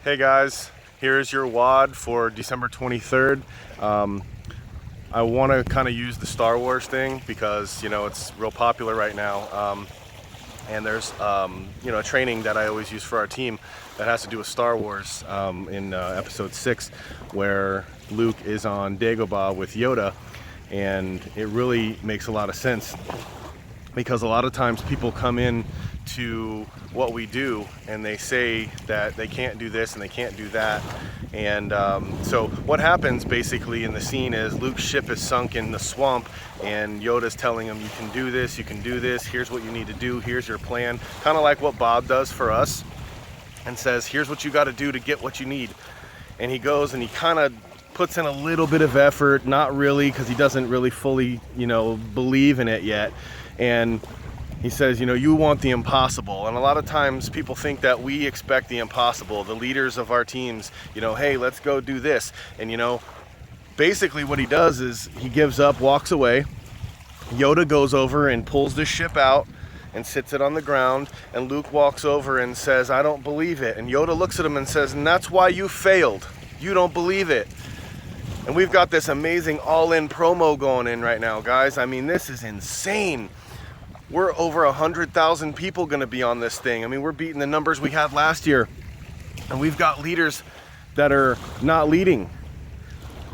Hey guys, here's your WOD for December 23rd. I want to kind of use the Star Wars thing because, it's real popular right now. And there's, a training that I always use for our team that has to do with Star Wars in episode 6, where Luke is on Dagobah with Yoda. And it really makes a lot of sense because a lot of times people come in to what we do and they say that they can't do this and they can't do that. And so what happens basically in the scene is Luke's ship is sunk in the swamp and Yoda's telling him, you can do this, here's what you need to do, here's your plan. Kind of like what Bob does for us and says, here's what you got to do to get what you need. And he goes and he kind of puts in a little bit of effort, not really, because he doesn't really fully, believe in it yet. And he says, you want the impossible. And a lot of times people think that we expect the impossible, the leaders of our teams, hey, let's go do this. And, basically what he does is he gives up, walks away. Yoda goes over and pulls the ship out and sits it on the ground. And Luke walks over and says, I don't believe it. And Yoda looks at him and says, and that's why you failed. You don't believe it. And we've got this amazing all-in promo going in right now, guys. I mean, this is insane. We're over 100,000 people going to be on this thing. I mean, we're beating the numbers we had last year. And we've got leaders that are not leading.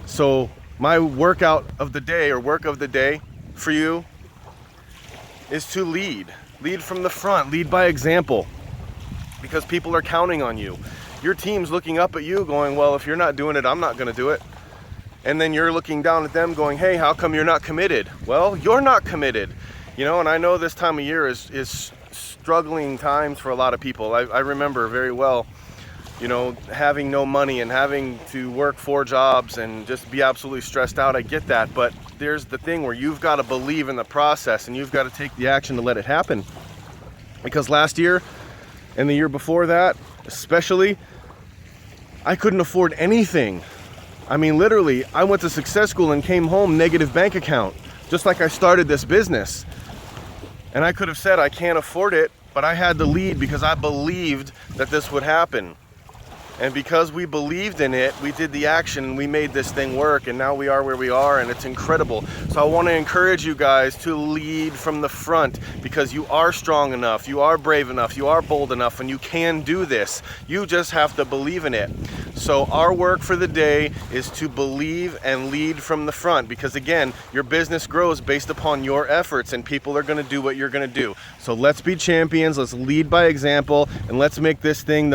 So my workout of the day or work of the day for you is to lead. Lead from the front. Lead by example. Because people are counting on you. Your team's looking up at you going, well, if you're not doing it, I'm not going to do it. And then you're looking down at them going, hey, how come you're not committed? Well, you're not committed. And I know this time of year is struggling times for a lot of people. I remember very well, having no money and having to work 4 jobs and just be absolutely stressed out. I get that. But there's the thing where you've got to believe in the process and you've got to take the action to let it happen. Because last year and the year before that, especially, I couldn't afford anything. I mean, literally, I went to success school and came home negative bank account, just like I started this business. And I could have said I can't afford it, but I had to lead because I believed that this would happen. And because we believed in it, we did the action and we made this thing work, and now we are where we are, and it's incredible. So I want to encourage you guys to lead from the front because you are strong enough, you are brave enough, you are bold enough, and you can do this. You just have to believe in it. So our work for the day is to believe and lead from the front because, again, your business grows based upon your efforts and people are going to do what you're going to do. So let's be champions, let's lead by example, and let's make this thing the